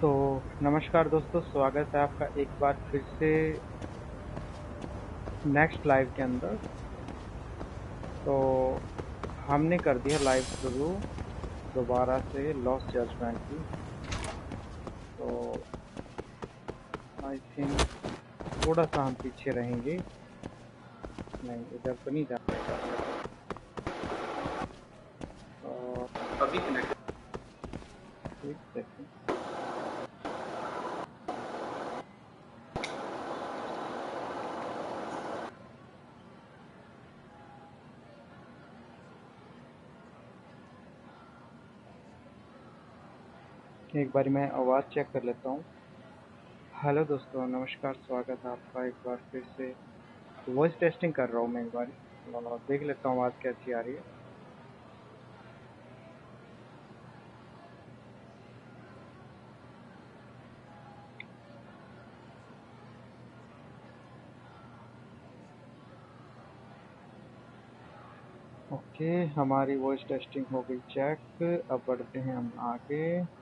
तो नमस्कार दोस्तों, स्वागत है आपका एक बार फिर से नेक्स्ट लाइव के अंदर। तो हमने कर दिया लाइव शुरू दोबारा से लॉस जजमेंट की। तो आई थिंक थोड़ा सा हम पीछे रहेंगे। नहीं, इधर तो नहीं जाना है। अभी कनेक्ट एक सेकंड। एक बार मैं आवाज़ चेक कर लेता हूँ। हेलो दोस्तों, नमस्कार, स्वागत है आपका एक बार फिर से। वॉइस टेस्टिंग कर रहा हूँ मैं एक बार, और देख लेता हूँ आवाज़ कैसी आ रही है। ओके, हमारी वॉइस टेस्टिंग हो गई चेक। अब बढ़ते हैं हम आगे।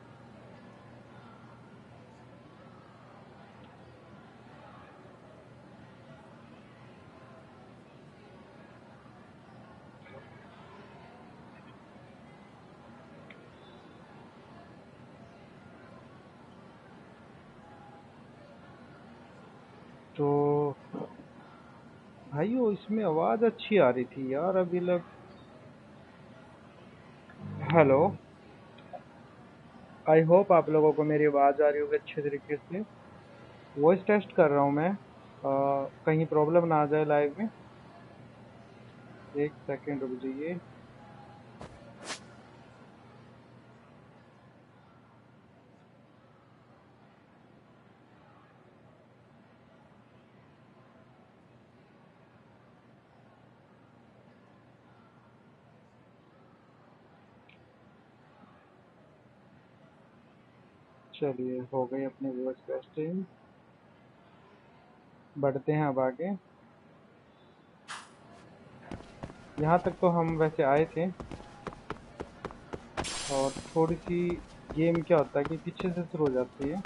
तो भाइयों, इसमें आवाज़ अच्छी आ रही थी यार अभी लग। हेलो, आई होप आप लोगों को मेरी आवाज़ आ रही होगी अच्छे तरीके से। वॉइस टेस्ट कर रहा हूँ मैं। कहीं प्रॉब्लम ना आ जाए लाइव में। एक सेकंड रुक जाइए। चलिए, हो गई अपनी वॉइस टेस्टिंग। बढ़ते हैं अब आगे। यहाँ तक तो हम वैसे आए थे। और थोड़ी सी गेम क्या होता है कि पीछे से शुरू हो जाती है।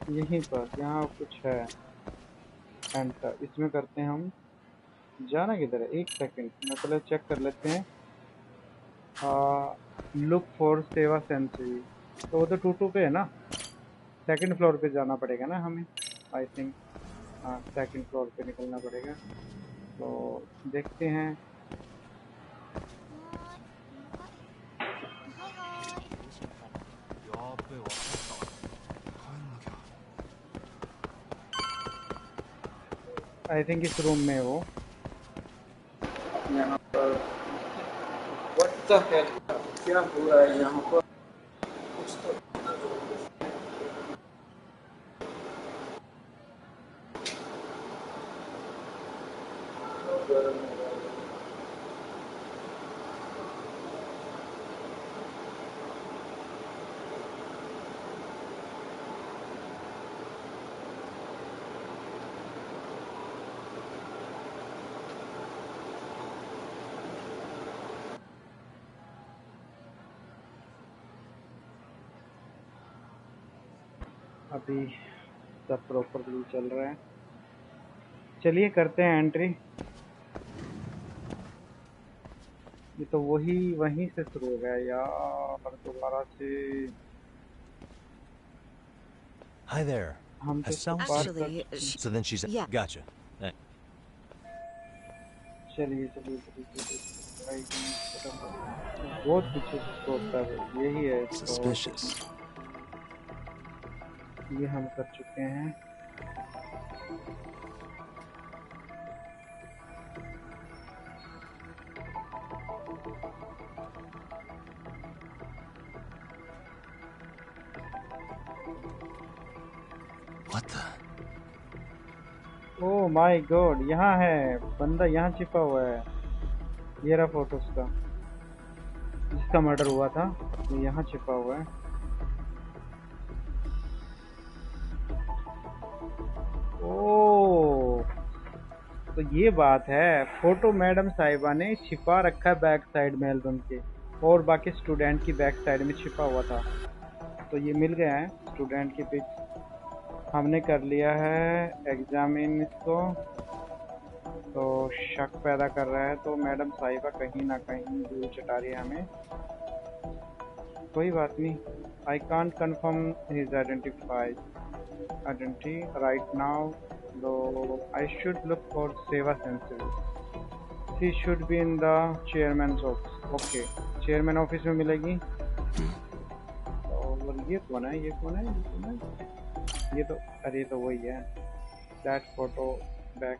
यहीं पर यहाँ कुछ है एंटर, इसमें करते हैं हम। जाना किधर है? एक सेकंड, मैं पहले चेक कर लेते हैं। लुक फॉर सेवा सेंचुरी। तो वो तो टूटू पे है ना। सेकंड फ्लोर पे जाना पड़ेगा ना हमें, आई थिंक। हाँ, सेकंड फ्लोर पे निकलना पड़ेगा। तो देखते हैं। आई थिंक इस रूम में है वो। यहाँ पर व्हाट द हेल, क्या हो रहा है यहाँ पर? कुछ तो गर्म हो रहा है। अभी सब प्रॉपरली चल रहा है। चलिए करते हैं एंट्री। ये तो वहीं से शुरू हो गया यार, दोबारा से। Hi there. हम तो Has इसको someone पार seen? कर Actually, चुके हैं। So then she's yeah. gotcha. चलिए चलिए चलिए चलिए। आई थिंक बहुत पीछे से स्कोप है, यही है इसका। Suspicious. ये हम कर चुके हैं। What the? Oh my God, यहाँ है बंदा, यहाँ छिपा हुआ है। ये रहा फोटो उसका, जिसका मर्डर हुआ था। ये यहाँ छिपा हुआ है। ओह, तो ये बात है। फोटो मैडम साहिबा ने छिपा रखा है बैक साइड में एल्बम के, और बाकी स्टूडेंट की बैक साइड में छिपा हुआ था। तो ये मिल गया है स्टूडेंट की पिक्स। हमने कर लिया है एग्जामिन इसको। तो शक पैदा कर रहा है, तो मैडम साहिबा कहीं ना कहीं धूल चटा रही है हमें। कोई बात नहीं। I can't confirm his identity right now, दो आई शुड लुक फॉर सेवा sensitive. She should be in the chairman office. Okay, chairman office में मिलेगी। और ये कौन है, ये कौन है, ये कौन है? ये तो, अरे तो वही है। That photo back.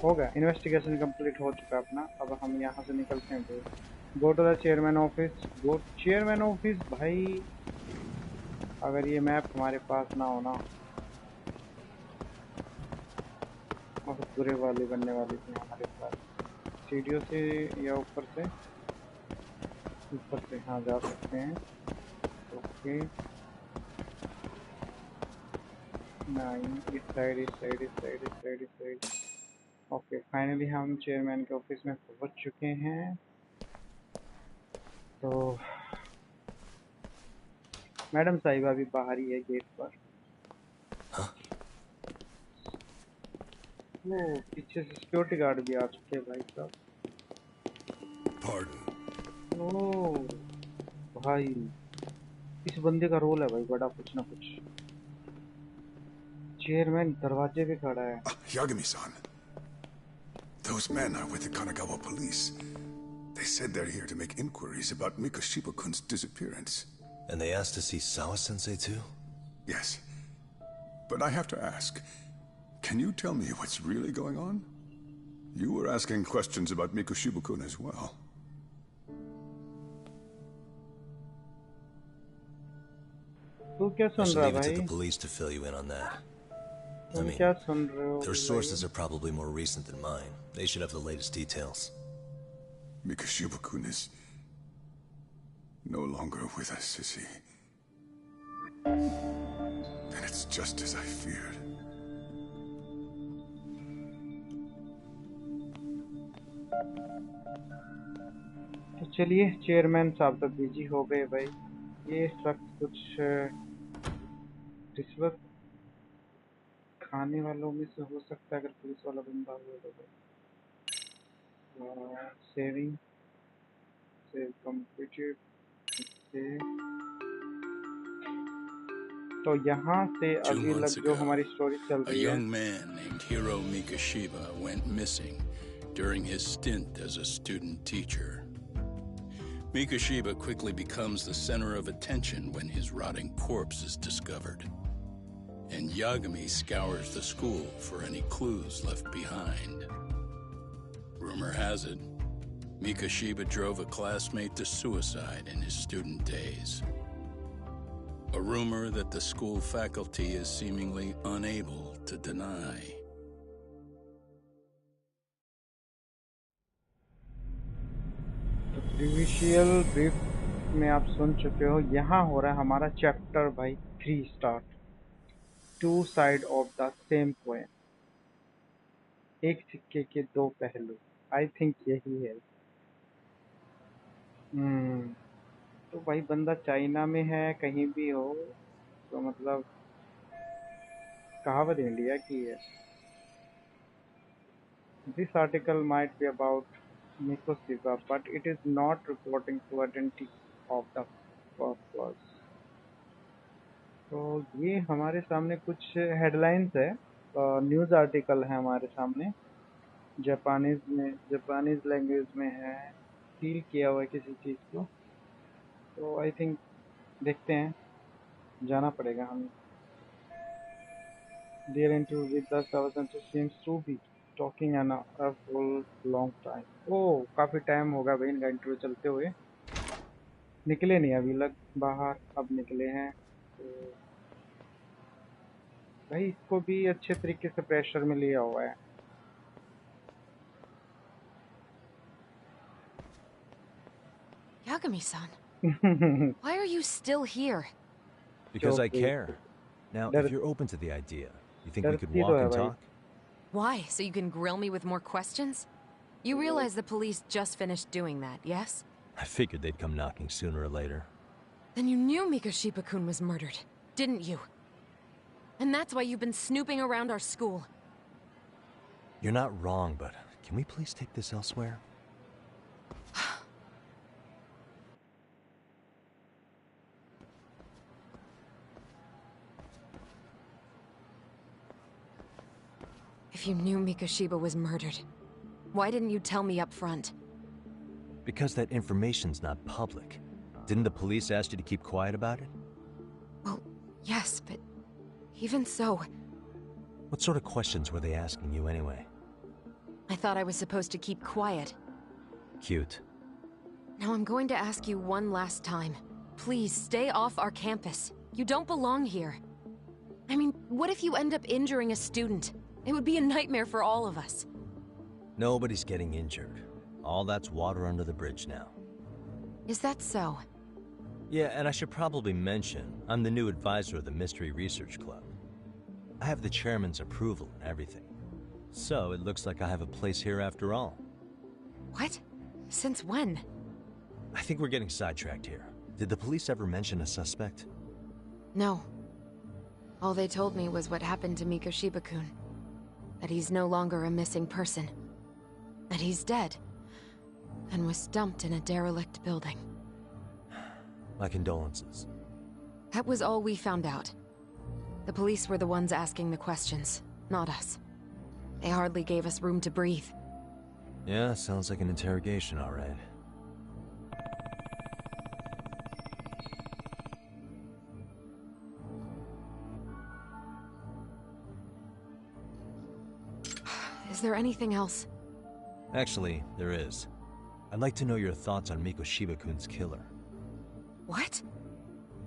हो गया, इन्वेस्टिगेशन कंप्लीट हो चुका अपना। अब हम यहाँ से निकलते हैं। Go to the chairman office. Go chairman office. भाई अगर ये मैप हमारे पास ना होना, बहुत बुरे वाली बनने वाली थी हमारे पास। सीढ़ियों से या ऊपर से? ऊपर से हाँ जा सकते हैं। ओके, नाइन, इस साइड, इस साइड, इस साइड, इस साइड, इस साइड। ओके, फाइनली हम चेयरमैन के ऑफिस में पहुंच चुके हैं। तो मैडम साहिबा भी बाहर ही है गेट पर। वो पीछे से सिक्योरिटी गार्ड भी आ चुके हैं भाई साहब। ओह भाई, इस बंदे का रोल है भाई बड़ा, कुछ ना कुछ। चेयरमैन दरवाजे पे खड़ा है। Yagami-san, those men are with the Kanagawa police. They said they're here to make inquiries about Mikoshiba-kun's disappearance. And they asked to see Sawa-sensei too? Yes. But I have to ask, can you tell me what's really going on? You were asking questions about Mikoshiba-kun as well. तू क्या I soon should रहा leave it to भाई? the police to fill you in on that. I तुम mean, क्या सुन रहे हो their भाई? sources are probably more recent than mine. They should have the latest details. Mikoshiba-kun is no longer with us, is he? Then it's just as I feared. तो चलिए, chairman साहब तो busy हो गए भाई। ये शख्स कुछ रिश्वत खाने वालों में से हो सकता है, अगर पुलिस वाला बंदा हुआ तो। Saving save completed. तो यहाँ से 2 अभी months लग जो ago, हमारी स्टोरी चल a रही है। young man named Hiro Mikoshiba went missing during his stint as a student teacher. Mikoshiba quickly becomes the center of attention when his rotting corpse is discovered. And Yagami scours the school for any clues left behind. Rumor has it, Mikoshiba drove a classmate to suicide in his student days. A rumor that the school faculty is seemingly unable to deny. तो प्रीविशियल brief में आप सुन चुके हो। यहाँ हो रहा है हमारा चैप्टर भाई 3 start. Two side of the same coin, एक सिक्के के दो पहलू। आई थिंक यही है। तो भाई बंदा चाइना में है, कहीं भी हो तो मतलब कहावत इंडिया की है। This article might be about Mikoshiba, but it is not reporting to identity of the purpose. तो ये हमारे सामने कुछ हेडलाइंस है, न्यूज़ आर्टिकल है हमारे सामने। जापानीज लैंग्वेज में है, सील किया हुआ है किसी चीज़ को। तो आई थिंक देखते हैं, जाना पड़ेगा हमें। Their interview with the servant seems to be talking an a full long time. ओह, काफ़ी टाइम होगा भाई इनका इंटरव्यू चलते हुए। निकले नहीं अभी लग बाहर, अब निकले हैं। तो भाई इसको भी अच्छे तरीके से प्रेशर में लिया हुआ है। Yagami-san, why are you still here? Because I Okay. care. Now, Dar- if you're open to the idea, you think we could डरती तो walk है and भाई। talk? Why? So you can grill me with more questions? You realize the police just finished doing that, yes? I figured they'd come knocking sooner or later. Then you knew Mikoshiba-kun was murdered, didn't you? And that's why you've been snooping around our school. You're not wrong, but can we please take this elsewhere? If you knew Mikoshiba was murdered, why didn't you tell me up front? Because that information's not public. Didn't the police ask you to keep quiet about it? Well, yes, but even so... What sort of questions were they asking you anyway? I thought I was supposed to keep quiet. Cute. Now I'm going to ask you one last time. Please, stay off our campus. You don't belong here. I mean, what if you end up injuring a student? It would be a nightmare for all of us. Nobody's getting injured. All that's water under the bridge now. Is that so? Yeah, and I should probably mention, I'm the new advisor of the Mystery Research Club. I have the chairman's approval and everything. So it looks like I have a place here after all. What? Since when? I think we're getting sidetracked here. Did the police ever mention a suspect? No. All they told me was what happened to Mikoshiba-kun. That he's no longer a missing person. That he's dead. And was dumped in a derelict building. My condolences. That was all we found out. The police were the ones asking the questions, not us. They hardly gave us room to breathe. Yeah, sounds like an interrogation, all right. Is there anything else? Actually, there is. I'd like to know your thoughts on Mikoshiba-kun's killer. What?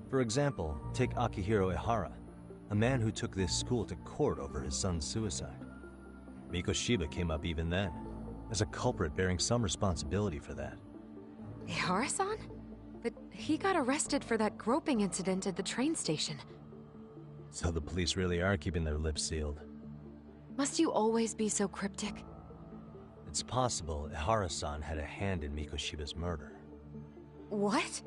For example, take Akihiro Ehara, a man who took this school to court over his son's suicide. Mikoshiba came up even then, as a culprit bearing some responsibility for that. Ehara-san? But he got arrested for that groping incident at the train station. So the police really are keeping their lips sealed. Must you always be so cryptic? It's possible Ehara-san had a hand in Mikoshiba's murder. What?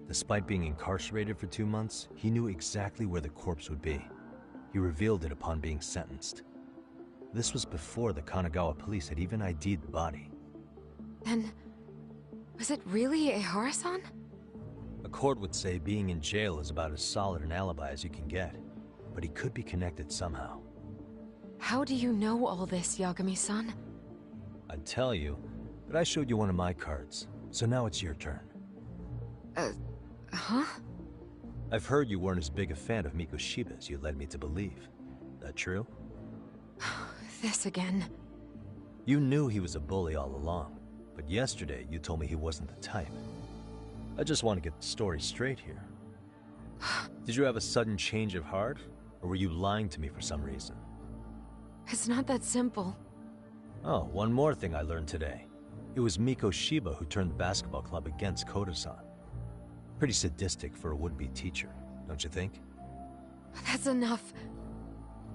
Despite being incarcerated for 2 months, he knew exactly where the corpse would be. He revealed it upon being sentenced. This was before the Kanagawa police had even ID'd the body. Then... was it really Ehara-san? A court would say being in jail is about as solid an alibi as you can get, but he could be connected somehow. How do you know all this, Yagami-san? I'd tell you, but I showed you one of my cards, so now it's your turn. Huh? I've heard you weren't as big a fan of Mikoshiba as you led me to believe. That true? This again. You knew he was a bully all along, but yesterday you told me he wasn't the type. I just want to get the story straight here. Did you have a sudden change of heart, or were you lying to me for some reason? It's not that simple. Oh, one more thing I learned today. It was Mikoshiba who turned the basketball club against Koda-san. Pretty sadistic for a would-be teacher, don't you think? That's enough.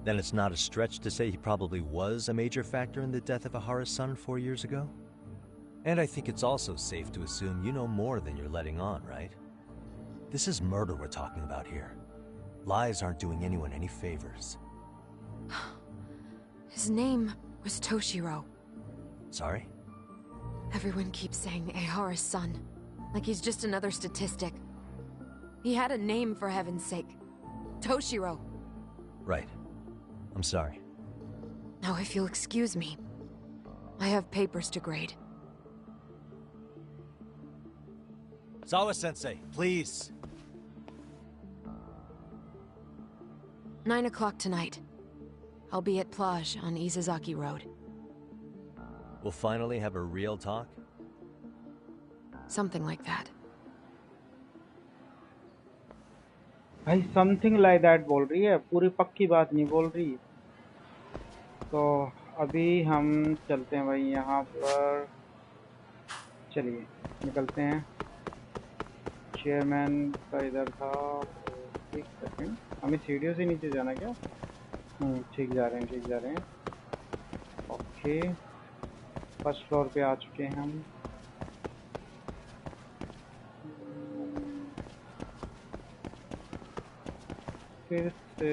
Then it's not a stretch to say he probably was a major factor in the death of Ehara's son 4 years ago? And I think it's also safe to assume you know more than you're letting on, right? This is murder we're talking about here. Lies aren't doing anyone any favors. His name was Toshiro. Sorry? Everyone keeps saying Ehara's son, like he's just another statistic. He had a name, for heaven's sake. Toshiro. Right. I'm sorry. Now, if you'll excuse me, I have papers to grade. Sawa-sensei, please! 9 o'clock tonight. I'll be at Plage on Izazaki Road. We'll finally have a real talk? Something like that. भाई something like that बोल रही है, पूरी पक्की बात नहीं बोल रही। तो अभी हम चलते हैं भाई यहाँ पर, चलिए निकलते हैं। चेयरमैन का इधर था, एक सेकंड, हमें सीढ़ियों से नीचे जाना क्या? ठीक जा रहे हैं, ठीक जा रहे हैं। ओके, फर्स्ट फ्लोर पे आ चुके हैं हम। फिर से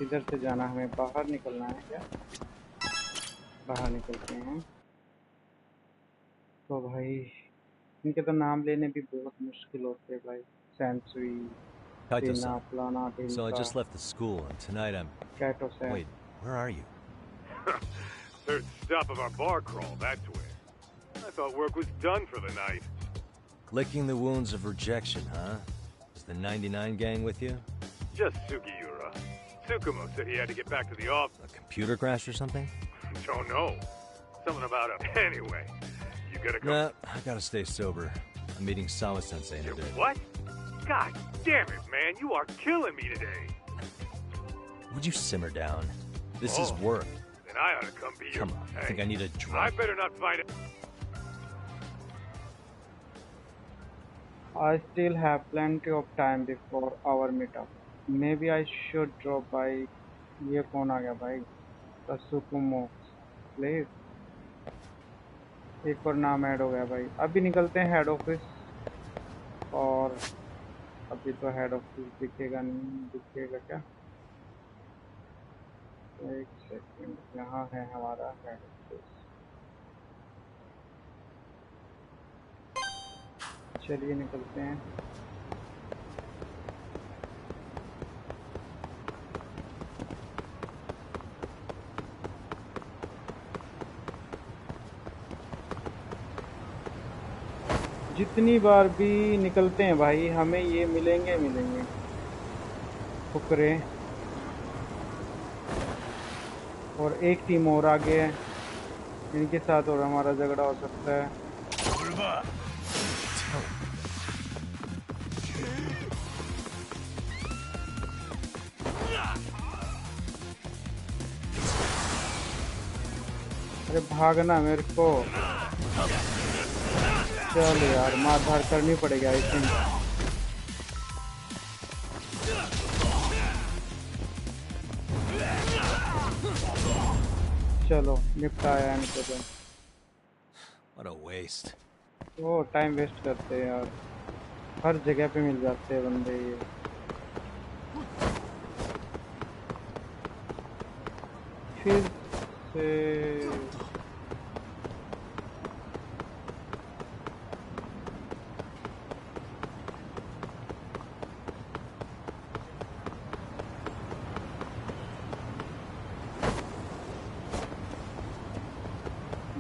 इधर से जाना, हमें बाहर निकलना है क्या? बाहर निकलते हैं। तो भाई इनके तो नाम लेने भी बहुत मुश्किल होते हैं भाई। सेंसुई, टीना, Kaito-san. फलाना, So I ढिमका, just left the school, and tonight I'm... कैटो-सैन। Wait, where are you? Third stop of our bar crawl, that's where. I thought work was done for the night. Licking the wounds of rejection, huh? Is the 99 gang with you? Just Sugiura. Tsukumo said he had to get back to the office. A computer crash or something? Don't know. Something about him. Anyway, you gotta go. Nah, I gotta stay sober. I'm meeting Sawa-sensei in a bit. What? God damn it, man. You are killing me today. Would you simmer down? This is Oh. work. Then I ought to come be your... Come on, I Hey, think I need a I drink. better not find it. I still have plenty of time before our meetup. Maybe I should drop by. ये कौन आ गया भाई? सुकुमो please. एक और नाम add हो गया भाई। अभी निकलते हैं हेड ऑफिस, और अभी तो हेड ऑफिस दिखेगा नहीं। दिखेगा क्या? एक सेकंड, यहाँ है हमारा हेड ऑफिस। चलिए निकलते हैं। जितनी बार भी निकलते हैं भाई, हमें ये मिलेंगे फुकरे। और एक टीम और आगे है, इनके साथ और हमारा झगड़ा हो सकता है। अरे भागना मेरे को। चल यार, मार धार करनी पड़ेगी आई थिंक। चलो निपटाया इनको तो। What a waste. वो टाइम वेस्ट करते हैं यार, हर जगह पे मिल जाते हैं बंदे ये। फिर से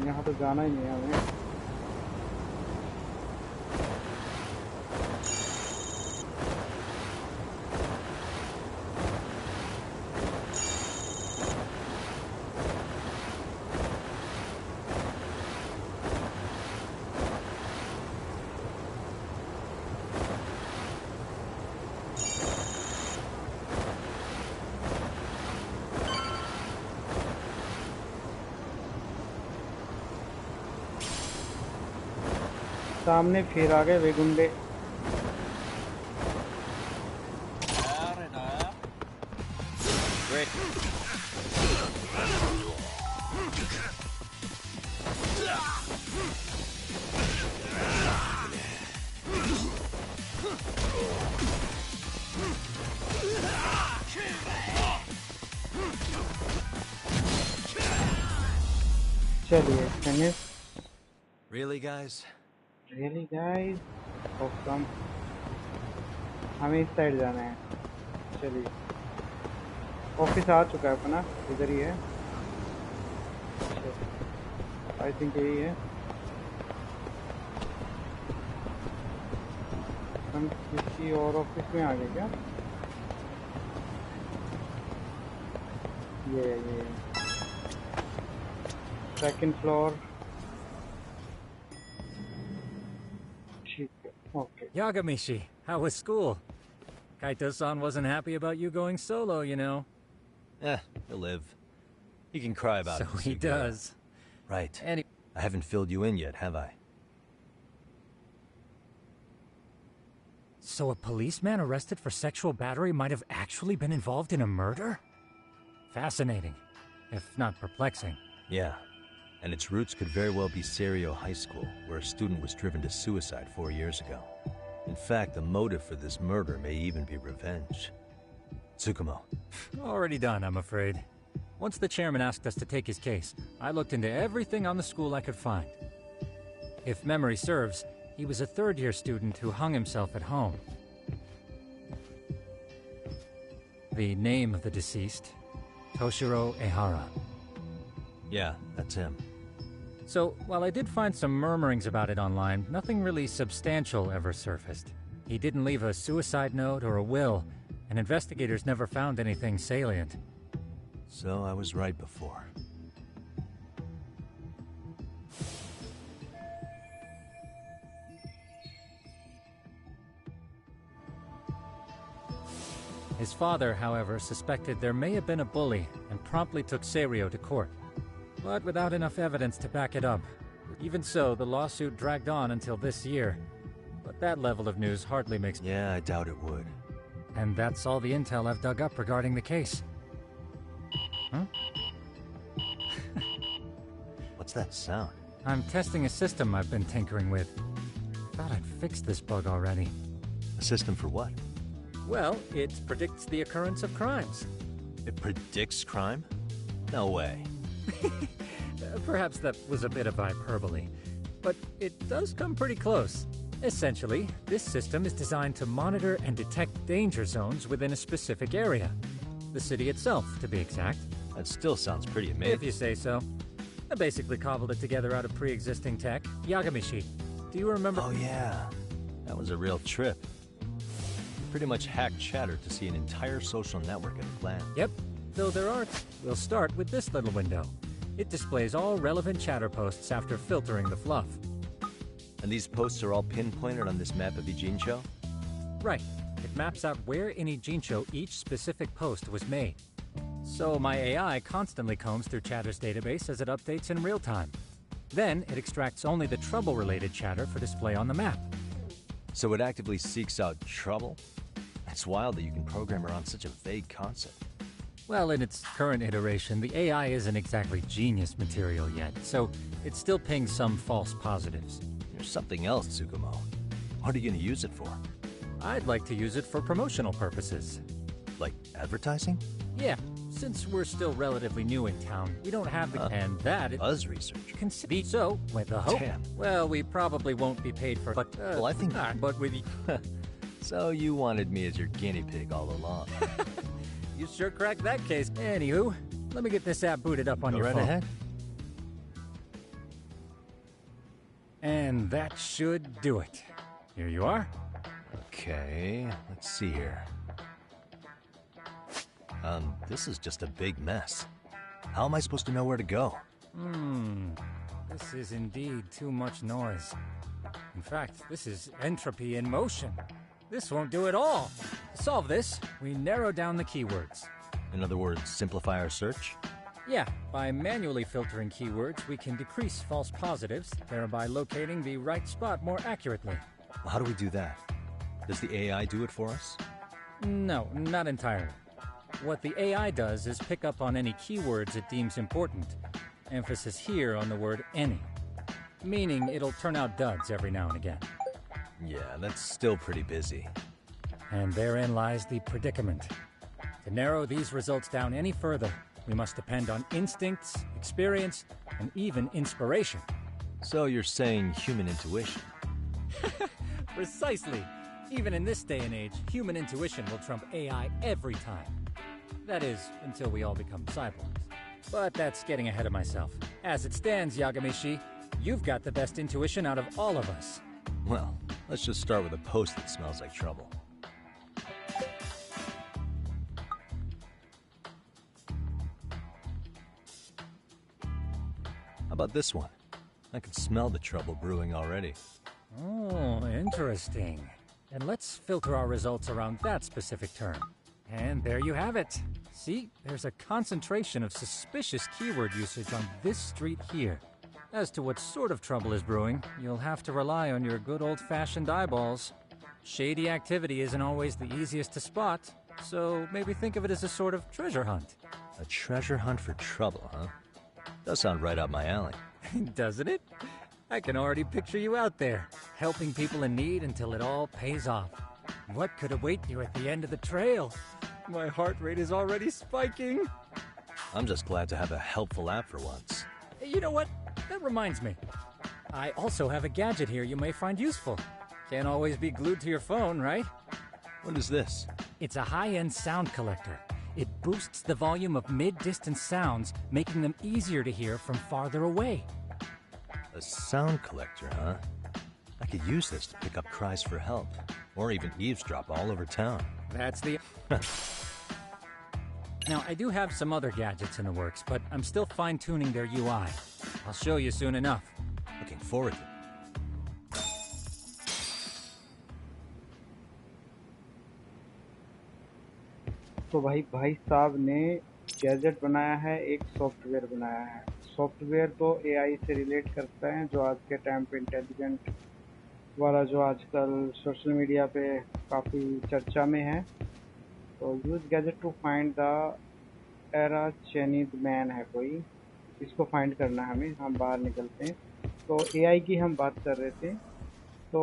यहाँ तो जाना ही नहीं है हमें। सामने फिर आ गए वे गुंडे। चलिए finish. Really, guys? Really guys? Awesome. हमें इस साइड जाना है। चलिए, ऑफिस आ चुका है अपना, इधर ही है। आई थिंक यही है। हम किसी और ऑफिस में आ गए क्या? ये second floor. Okay. Yagamishi, how was school? Kaito-san wasn't happy about you going solo, you know. He'll live. He can cry about it. So he does. Right. And I haven't filled you in yet, have I? so a policeman arrested for sexual battery might have actually been involved in a murder? Fascinating, if not perplexing. Yeah. And its roots could very well be Serio High School, where a student was driven to suicide 4 years ago. In fact, the motive for this murder may even be revenge. Tsukumo. Already done, I'm afraid. Once the chairman asked us to take his case, I looked into everything on the school I could find. If memory serves, he was a third-year student who hung himself at home. The name of the deceased, Toshiro Ehara. Yeah, that's him. So, while I did find some murmurings about it online, nothing really substantial ever surfaced. He didn't leave a suicide note or a will, and investigators never found anything salient. So I was right before. His father, however, suspected there may have been a bully and promptly took Seiryo to court. But without enough evidence to back it up. Even so, the lawsuit dragged on until this year. But that level of news hardly makes... Yeah, I doubt it would. And that's all the intel I've dug up regarding the case. Huh? What's that sound? I'm testing a system I've been tinkering with. Thought I'd fixed this bug already. A system for what? Well, it predicts the occurrence of crimes. It predicts crime? No way. Perhaps that was a bit of hyperbole, but it does come pretty close. Essentially, this system is designed to monitor and detect danger zones within a specific area. The city itself, to be exact. That still sounds pretty amazing. If you say so. I basically cobbled it together out of pre-existing tech. Yagamishi. Do you remember? Oh yeah, that was a real trip. You pretty much hacked Chatter to see an entire social network at a glance. Yep, though there are... We'll start with this little window. It displays all relevant Chatter posts after filtering the fluff. And these posts are all pinpointed on this map of Ijincho? Right. It maps out where in Ijincho each specific post was made. So my AI constantly combs through Chatter's database as it updates in real time. Then it extracts only the trouble-related chatter for display on the map. So it actively seeks out trouble? It's wild that you can program around such a vague concept. Well, in its current iteration, the AI isn't exactly genius material yet, so it still pings some false positives. There's something else, Tsukumo. What are you going to use it for? I'd like to use it for promotional purposes. Like advertising? Yeah, since we're still relatively new in town, we don't have the... and that... Buzz research. So, with the hope... Damn. Well, we probably won't be paid for... But, well, I think... but with... So you wanted me as your guinea pig all along. You sure cracked that case. Anywho, let me get this app booted up on your phone. Go right ahead. And that should do it. Here you are. Okay, let's see here. This is just a big mess. How am I supposed to know where to go? This is indeed too much noise. In fact, this is entropy in motion. This won't do it all. To solve this, we narrow down the keywords. In other words, simplify our search? Yeah, by manually filtering keywords, we can decrease false positives, thereby locating the right spot more accurately. How do we do that? Does the AI do it for us? No, not entirely. What the AI does is pick up on any keywords it deems important. Emphasis here on the word any. Meaning it'll turn out duds every now and again. Yeah, that's still pretty busy. And therein lies the predicament. To narrow these results down any further, we must depend on instincts, experience, and even inspiration. So you're saying human intuition? Precisely. Even in this day and age, human intuition will trump AI every time. That is, until we all become cyborgs. But that's getting ahead of myself. As it stands, Yagamishi, you've got the best intuition out of all of us. Well, let's just start with a post that smells like trouble. How about this one? I can smell the trouble brewing already. Oh, interesting. And let's filter our results around that specific term. And there you have it. See, there's a concentration of suspicious keyword usage on this street here. As to what sort of trouble is brewing, you'll have to rely on your good old-fashioned eyeballs. Shady activity isn't always the easiest to spot, so maybe think of it as a sort of treasure hunt. A treasure hunt for trouble, huh? Does sound right up my alley. Doesn't it? I can already picture you out there, helping people in need until it all pays off. What could await you at the end of the trail? My heart rate is already spiking. I'm just glad to have a helpful app for once. You know what? That reminds me. I also have a gadget here you may find useful. Can't always be glued to your phone, right? What is this? It's a high-end sound collector. It boosts the volume of mid-distance sounds, making them easier to hear from farther away. A sound collector, huh? I could use this to pick up cries for help, or even eavesdrop all over town. That's the... Now, I do have some other gadgets in the works, but I'm still fine-tuning their UI. I'll show you soon enough. Looking forward to it. तो भाई साहब ने gadget बनाया है, एक software बनाया है। Software तो एआई से रिलेट करता है, जो आज के टाइम पे इंटेलिजेंट वाला जो आजकल सोशल मीडिया पे काफ़ी चर्चा में है। तो use gadget to find the area chained man है कोई, इसको फाइंड करना है हमें। हम बाहर निकलते हैं। तो एआई की हम बात कर रहे थे। तो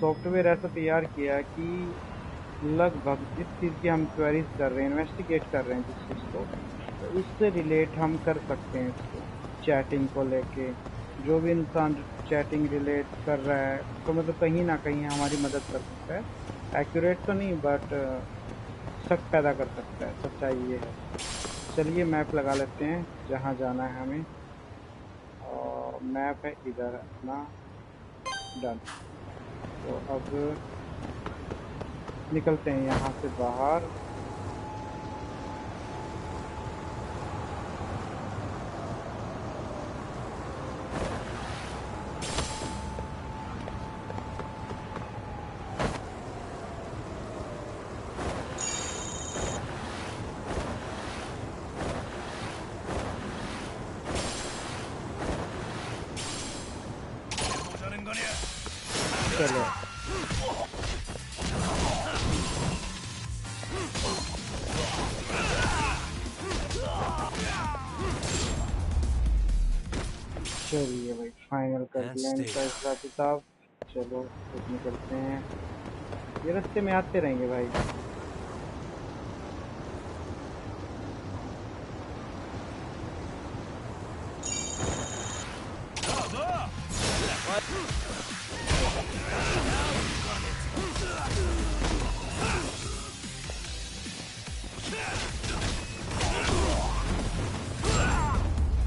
सॉफ्टवेयर ऐसा तैयार किया कि लगभग जिस चीज़ की हम क्वेरीज कर रहे हैं, इन्वेस्टिगेट कर रहे हैं जिस चीज़ को, तो उससे रिलेट हम कर सकते हैं इसको। चैटिंग को लेके जो भी इंसान चैटिंग रिलेट कर रहा है, तो मतलब कहीं ना कहीं हमारी मदद कर सकता है। एक्यूरेट तो नहीं, बट शक पैदा कर सकता है। सच्चाई ये है। चलिए मैप लगा लेते हैं जहाँ जाना है हमें। और मैप है इधर अपना, डन। तो अब निकलते हैं यहाँ से बाहर। चलो चलिए भाई, फाइनल कर दिया इनका हिसाब किताब। चलो अब निकलते हैं। ये रास्ते में आते रहेंगे भाई।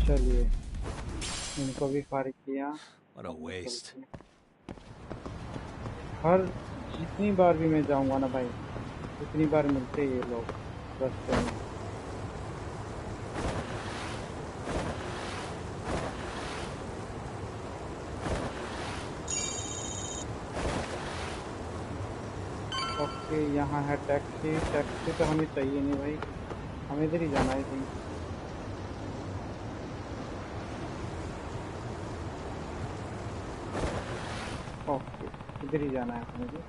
चलिए इनको भी फारिग किया। What a waste. हर जितनी बार भी मैं जाऊंगा ना भाई, उतनी बार मिलते ये लोग रास्ते में। ओके, यहाँ है टैक्सी। टैक्सी तो हमें चाहिए नहीं भाई, हमें इधर ही जाना है कहीं। ओके, इधर ही जाना है मुझे।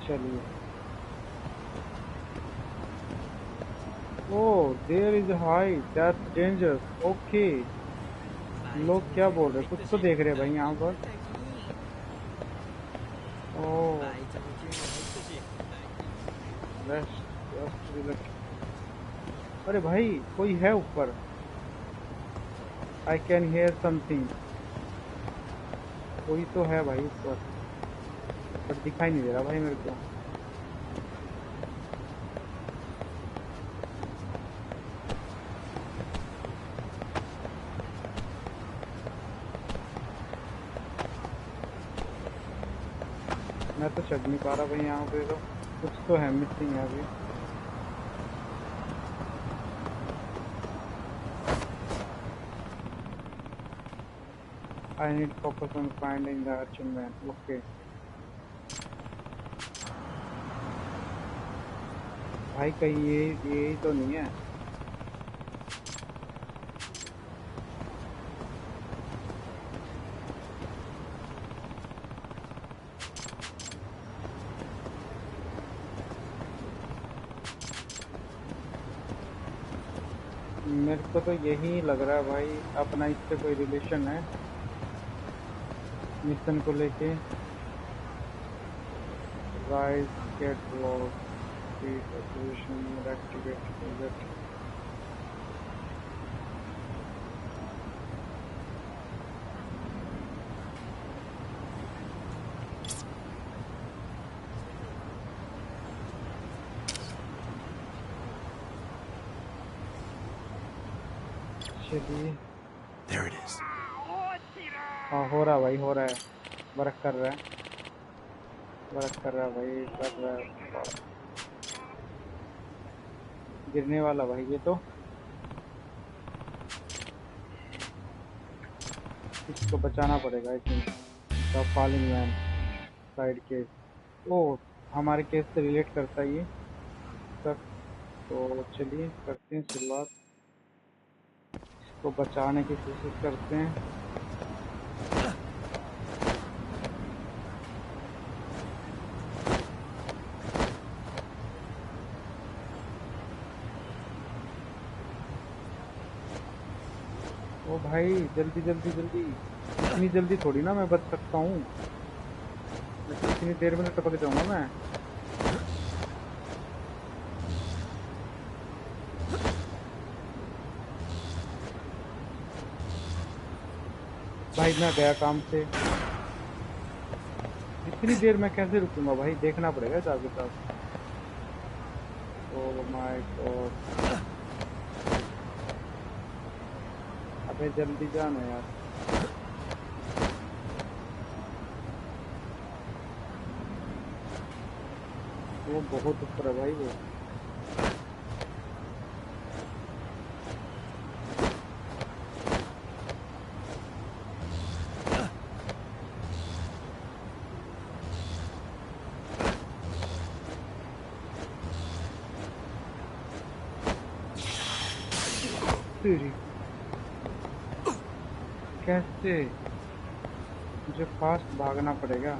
चलिए। Oh, there is high, that's dangerous. Okay, लोग क्या बोल रहे हैं? कुछ तो देख रहे हैं भाई यहाँ पर। ओह, अरे भाई कोई है ऊपर। I can hear something। कोई तो है भाई ऊपर, पर दिखाई नहीं दे रहा भाई मेरे को। मैं तो चढ़ नहीं पा रहा भाई यहाँ पे। तो कुछ तो है, मिसिंग है अभी। I need focus on finding the achievement। Okay। भाई कहीं ये तो नहीं है। मेरे को तो यही लग रहा है भाई, अपना इससे कोई रिलेशन है मिशन को लेके। Rice catalogue activate. चलिए There it is. हाँ हो रहा भाई, हो रहा है, वर्क कर रहा है, वर्क कर रहा है भाई, कर रहा है। गिरने वाला भाई ये तो, इसको बचाना पड़ेगा। I think the falling man side case. ओ हमारे केस से रिलेट करता है ये सब। तो चलिए करते हैं शुरुआत, इसको बचाने की कोशिश करते हैं। ओ भाई जल्दी जल्दी जल्दी, इतनी जल्दी थोड़ी ना मैं बच सकता हूँ, इतनी देर में तो टपक जाऊंगा मैं। भाई मैं गया काम से, इतनी देर में कैसे रुकूंगा भाई, देखना पड़ेगा जाके साथ। ओह माय गॉड, अबे जल्दी जाना यार। वो बहुत ऊपर है भाई वो। तेरी कैसे, मुझे फास्ट भागना पड़ेगा,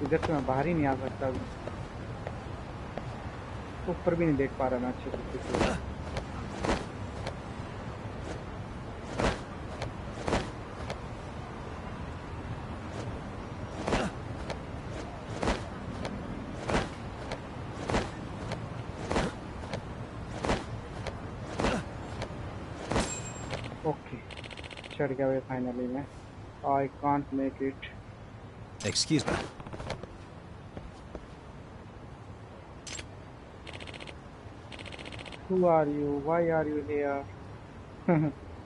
इधर से मैं बाहर ही नहीं आ सकता अभी। ऊपर भी नहीं देख पा रहा मैं अच्छे तरीके से। ओके चढ़ गया भाई फाइनली मैं। I can't make it. Excuse me. Who are you? Why are you here?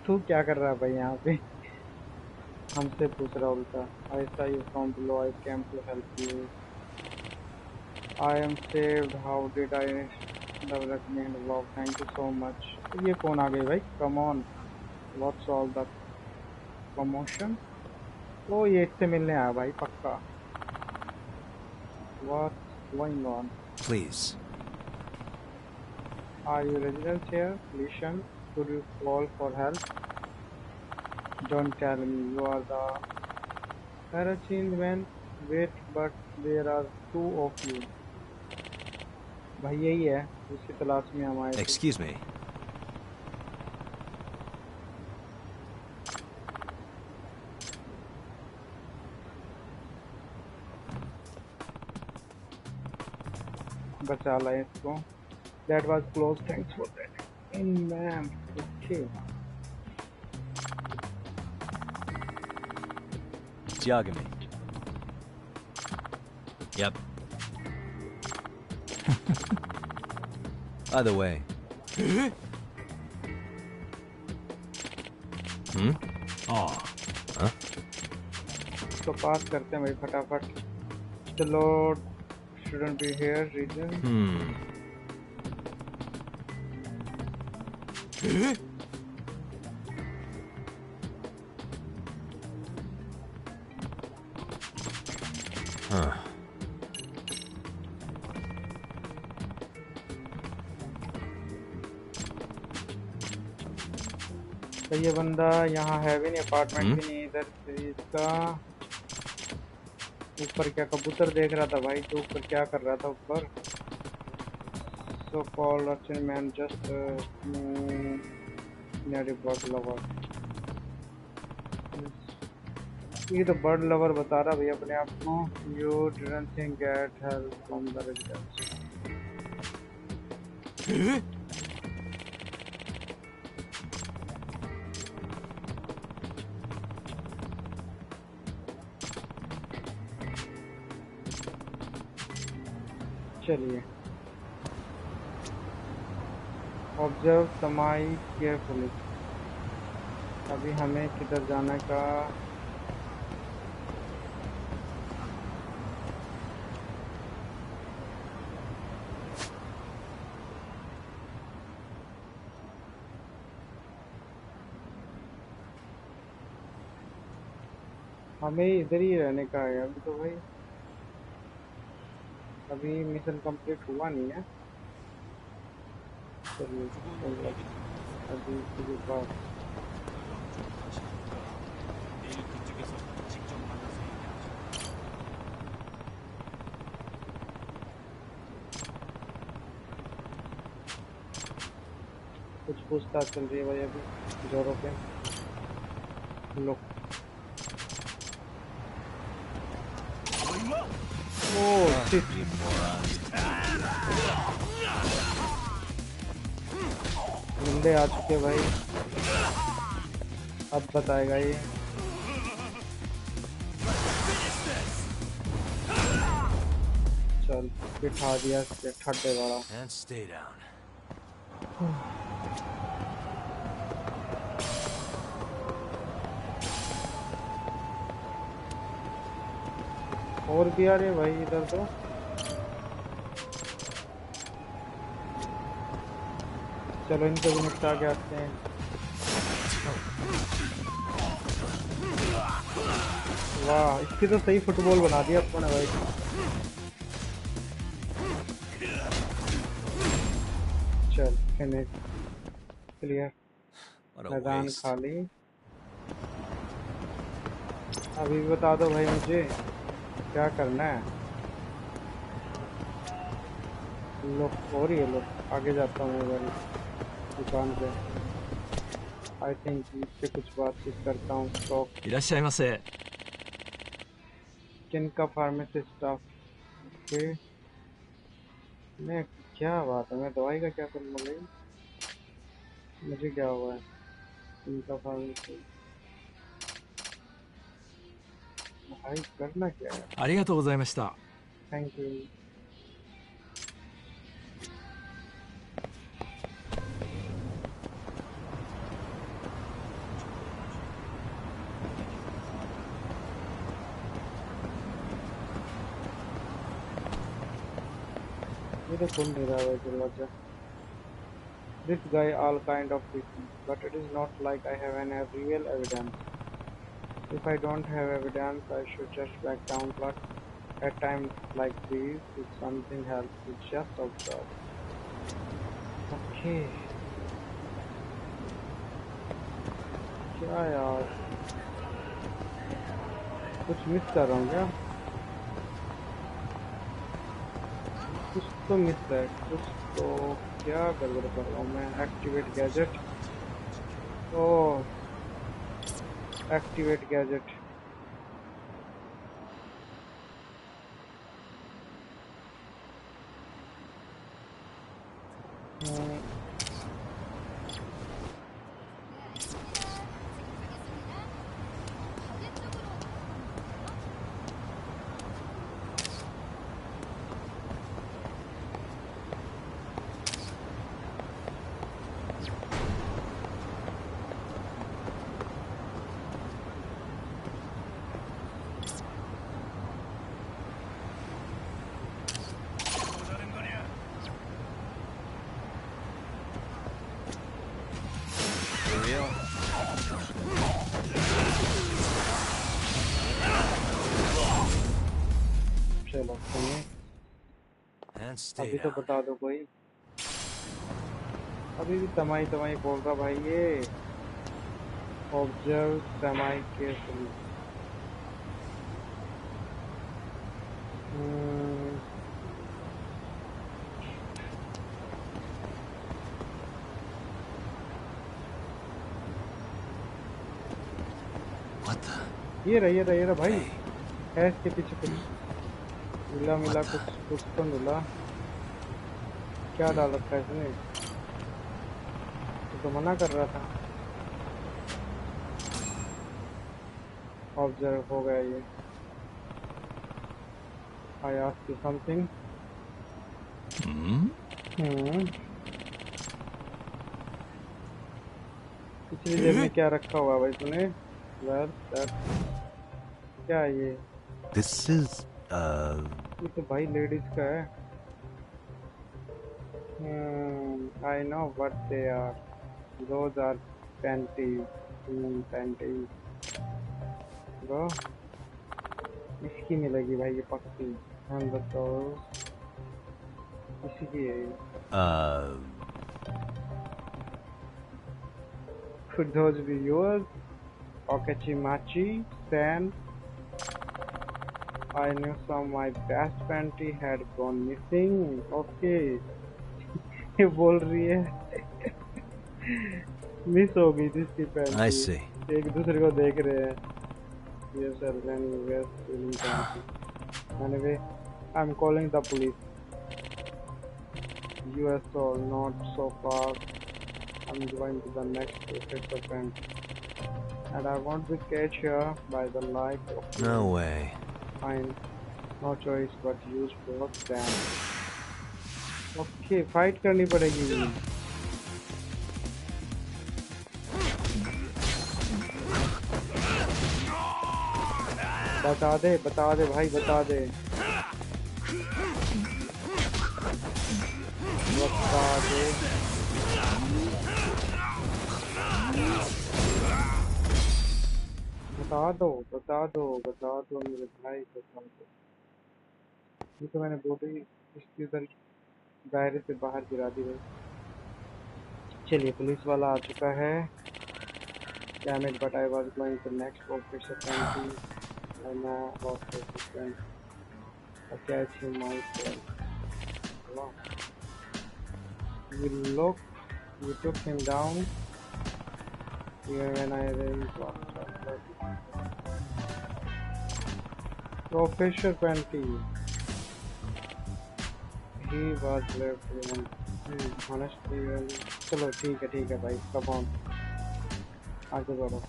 तू क्या कर रहा है भाई यहाँ पे, हमसे पूछ रहा उल्टा। I saw you from below. I came to help you. I am saved. How did I develop me and love? Thank you so much. ये कौन आ गई भाई? Come on. What's all the commotion? ओ ये इससे मिलने आया भाई पक्का। What's going on? Please. Are you residents here? Listen, could you call for help? Don't tell me you are the Parachildren. Wait, but there are two of you. भाई यही है, उसकी तलाश में हम आए थे। Excuse me. बचा लाए इसको। That was close. Thanks for that. Man, okay. Yagami. Yep. By the way. Oh. Huh? इसको पास करते हैं भाई फटाफट। The Lord shouldn't be here. Reason. Huh. तो ये बंदा यहाँ है भी नहीं, अपार्टमेंट भी नहीं इधर से इसका। ऊपर क्या कबूतर देख रहा था भाई, तो ऊपर क्या कर रहा था ऊपर। so-called Russian man just near a bird lover. ये तो bird lover बता रहा भैया अपने आप को. You didn't think get help from the residents. चलिए. Observe समाई carefully. अभी हमें किधर जाने का? हमें इधर ही रहने का है अभी तो भाई. अभी मिशन कंप्लीट हुआ नहीं है. चलिए अभी के बाद कुछ पूछताछ चल रही है भाई अभी जोरों पे. लोग बंदे आ चुके भाई. अब बताएगा ये. चल बिठा दिया ठड्डे वाला. And stay down. और भी आ रहे भाई इधर तो. चलो इनको भी निपटा के आते हैं. वाह इसकी तो सही फुटबॉल बना दिया अपन ने भाई. चल फिनिश क्लियर. मैदान खाली. अभी बता दो भाई मुझे क्या करना है. लोग हो रही है. लोग आगे जाता हूँ मैं दुकान पे. आई थिंक इससे कुछ बातचीत करता हूँ. स्टॉक いらっしゃいませ。 किन का फार्मेसी स्टाफ. ओके मैं क्या बात है. मैं दवाई का क्या करूँगा भाई. मुझे क्या हुआ है. इनका फार्मेसी भाई करना क्या है. ありがとうございました。 थैंक यू. ये तो खुल नहीं रहा है दरवाजा. This guy all kind of people, but it is not like I have any real evidence. If I don't have evidence, I should just back down. But at times like these, if something helps, you just observe. Okay. क्या यार कुछ miss कर रहा हूँ क्या. कुछ तो miss है. कुछ तो क्या गड़बड़ कर रहा हूँ मैं. Activate gadget. Oh activate gadget. चलो सुनिए. And stay अभी तो down. बता दो कोई. अभी भी तमाई तमाई बोल रहा भाई ये. ऑब्जर्व समाई केयरफुली. What the? ये रहा भाई है इसके पीछे कुछ मिला कुछ तो मिला। क्या डाल रखा है इसने? तो मना कर रहा था। ऑब्जर्व हो गया ये। I asked you something. पिछली जेब में क्या रखा हुआ है भाई तूने? Well, that क्या है ये? This is, ये तो भाई लेडीज का है। I know what they are. Those are panties. Panties. Bro, इसकी मिलेगी भाई ये पक्की। हम बताओ इसी की है ये। Could those be yours? Okachimachi, Stan. I knew some my best panty had gone missing. Okay. ये बोल रही है मिस हो गई थी इसकी पैंटी। I see. एक दूसरे को देख रहे हैं। Yes sir, then we are stealing panty. Anyway, I'm calling the police. US or not so far. I'm going to the next officer friend. And I won't be catch here by the light of No way. fine. No choice but use both them. Okay, fight करनी पड़ेगी। बता दे भाई बता दे। बता दे। बता दो मेरे भाई बता दो। ये तो मैंने बॉडी इसके उधर दायरे से बाहर गिरा दी भाई। चलिए पुलिस वाला आ चुका है। Damn it, but I was going to next officer country. I know what to do. I catch him myself. Wow. You took him down. Here when I raised one. Professor Panty. He was left alone. Honestly, चलो ठीक है भाई, come on. आगे बढ़ो।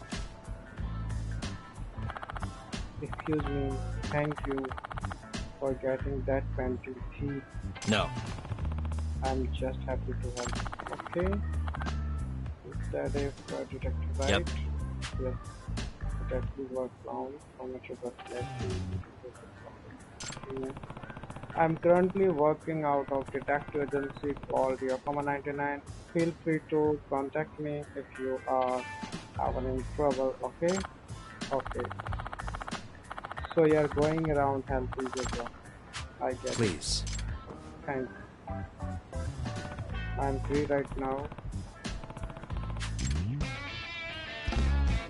Excuse me, thank you for getting that panty thief. No. I'm just happy to help. Okay. Is that a detective, right? Yep. Yes. Detective work found. How much you got left? I'm currently working out of detective agency called Yokohama 99. Feel free to contact me if you are having trouble. Okay. So you're going around helping people. I get Please. it. Thanks. I'm free right now.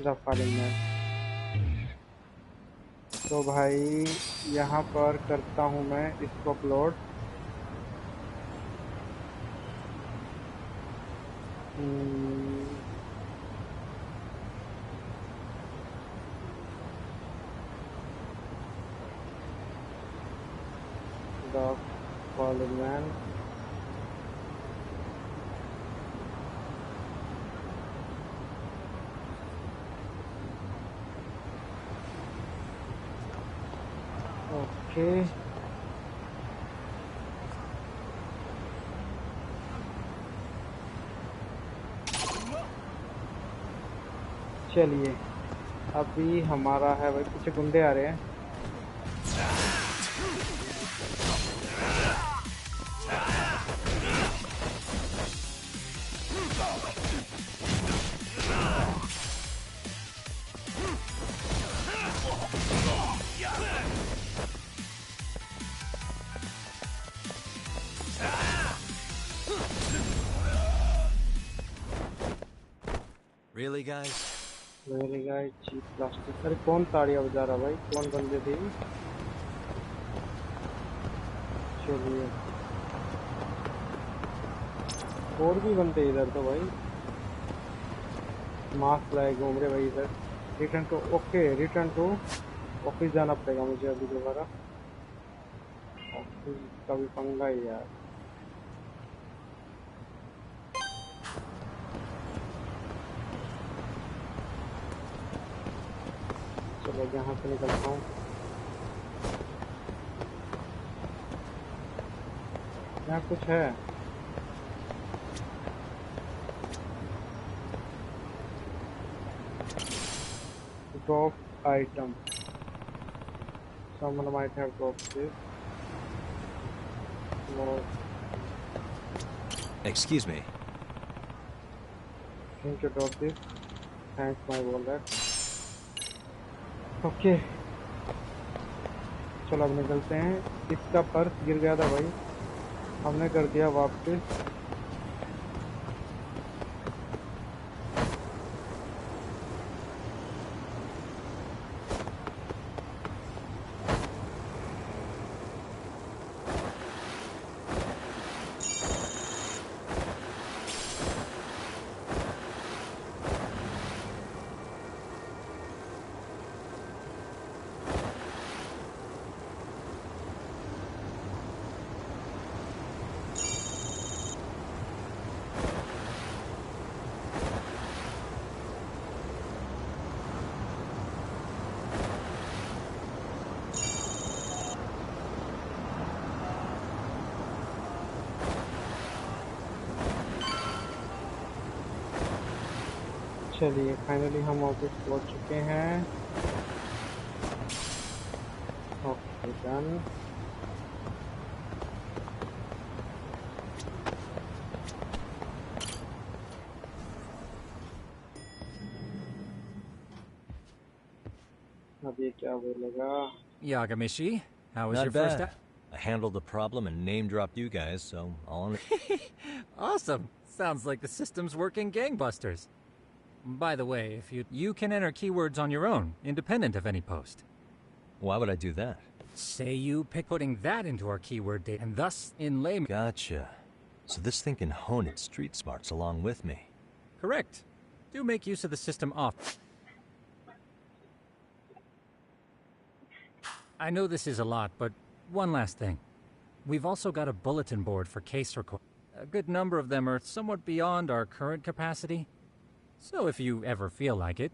The following man. तो भाई यहाँ पर करता हूँ मैं इसको upload. The fallen man. Okay. चलिए अभी हमारा है भाई, पीछे गुंडे आ रहे हैं। Really, guys? Really, guys? Cheap plastic. अरे कौन ताड़ियाँ बजा रहा भाई? कौन बंदे थे? चलिए और भी बनते इधर तो भाई। मास्क लाए घूम रहे भाई इधर। Return to okay, return to office जाना पड़ेगा मुझे अभी दोबारा। ऑफिस का भी पंगा ही यार। चलो यहाँ से निकलता हूँ। यहाँ कुछ है? Drop item, someone might have dropped this. No, Excuse me. think you dropped this. Thanks my wallet. Okay चलो अब निकलते हैं। इसका पर्स गिर गया था भाई, हमने कर दिया वापस। चलिए फाइनली हम ऑफिस पहुंच चुके हैं। Okay done. अब ये क्या बोलेगा? Yagamishi, how was Not your first bad. I handled the problem and name-dropped you guys, so all in... Awesome. Sounds like the system's working gangbusters. By the way, if you can enter keywords on your own, independent of any post. Why would I do that? Say you pick putting that into our keyword data, and thus in layman. Gotcha. So this thing can hone its street smarts along with me. Correct. Do make use of the system off. I know this is a lot, but one last thing. We've also got a bulletin board for case requests. A good number of them are somewhat beyond our current capacity. So if you ever feel like it,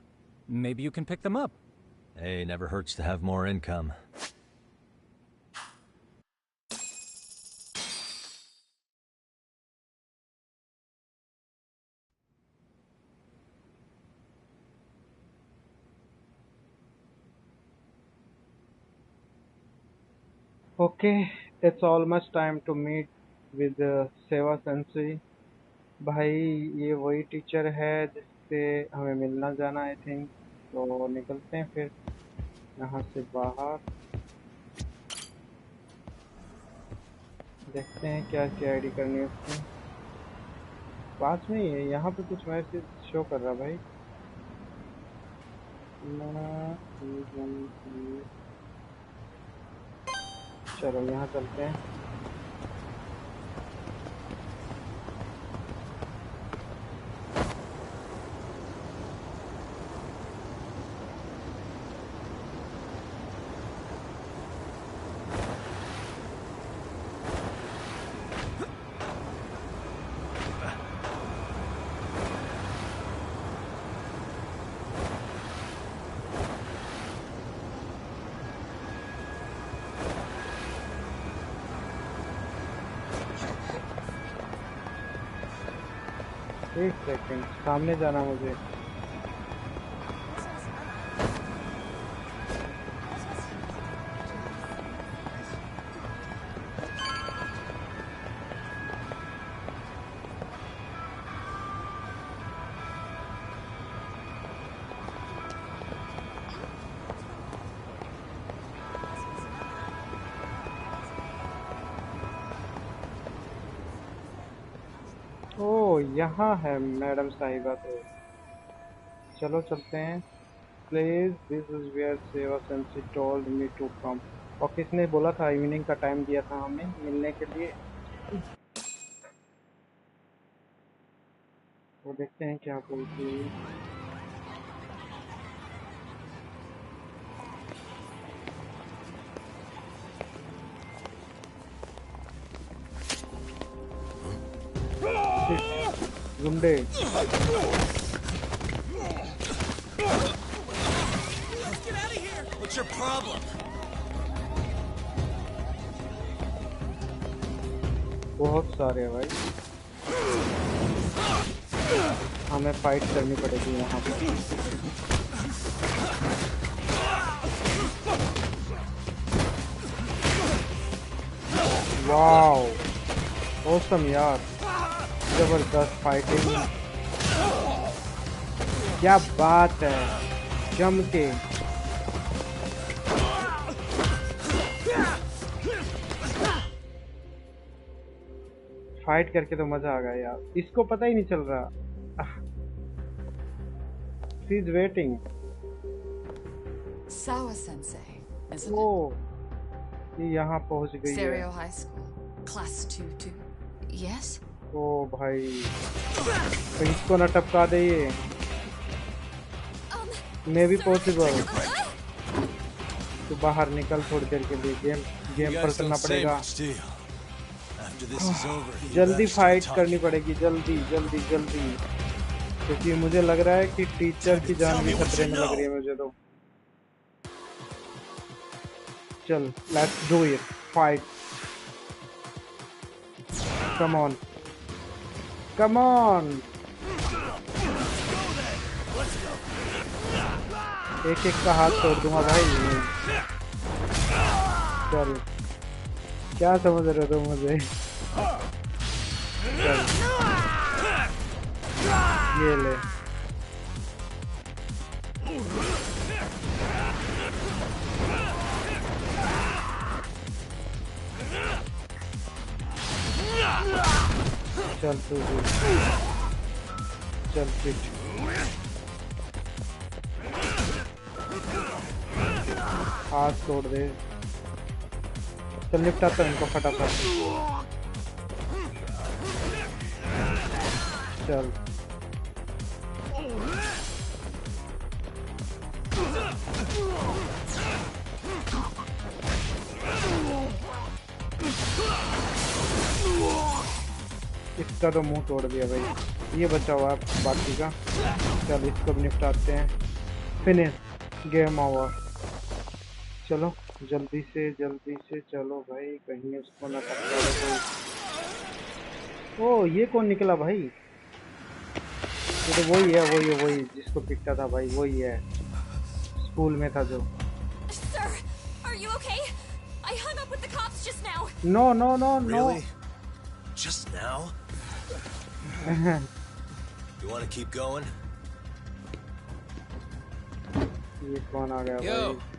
maybe you can pick them up. Hey, never hurts to have more income. Okay, it's almost time to meet with सेवा sensi. भाई ये वही teacher है जिससे हमें मिलना जाना I think. तो निकलते हैं फिर यहाँ से बाहर, देखते हैं क्या क्या आईडी करनी है उसकी। पास में ही है, यहाँ पे कुछ मैसेज शो कर रहा भाई। चलो यहाँ चलते हैं। एक सेकंड, सामने जाना मुझे। ओ यहाँ है मैडम साहिबा। तो चलो चलते हैं। प्लीज दिस इज वेयर सेवा sensei told me to come. और किसने बोला था? इवनिंग का टाइम दिया था हमें मिलने के लिए। तो देखते हैं क्या बोलती है। गुंडे। What's your problem? बहुत सारे हैं भाई, हमें फाइट करनी पड़ेगी यहाँ पे। वाओ ऑसम यार, जबरदस्त फाइटिंग, क्या बात है, जम के। फाइट करके तो मजा आ गया यार, इसको पता ही नहीं चल रहा। She is waiting. Sawa Sensei, isn't वो ये यहाँ पहुंच it? गई है। Stereo High School, Class 2-2. Yes? ओ भाई, तो इसको ना टपका दे ये। मे भी पॉसिबल। तू बाहर निकल थोड़ी देर के लिए, गेम पर करना पड़ेगा। जल्दी फाइट करनी पड़ेगी, जल्दी जल्दी जल्दी, क्योंकि मुझे लग रहा है कि टीचर की जान भी खतरे में लग रही है मुझे तो। चल let's do it, fight, come on come on. एक एक का हाथ तोड़ दूंगा भाई। चल, क्या समझ रहे हो तुम मुझे? चल ये ले। चल तू भी, चल फिट। हाथ तोड़ दे। चल निपटाता हूं इनको फटाफट। चल इसका तो मुंह तोड़ दिया भाई, ये बचा हुआ बाकी का। चल इसको भी निपटाते हैं। Finish, game over. चलो जल्दी से चलो भाई, कहीं उसको ना टकरा दे कोई। ओ ये कौन निकला भाई? ये तो वही है, वही जिसको पिटता था भाई, वही है, स्कूल में था जो। Sir, are you okay? I hung up with the cops just now. No. Really? Just now? You want to keep going? ये कौन आ गया Yo. भाई?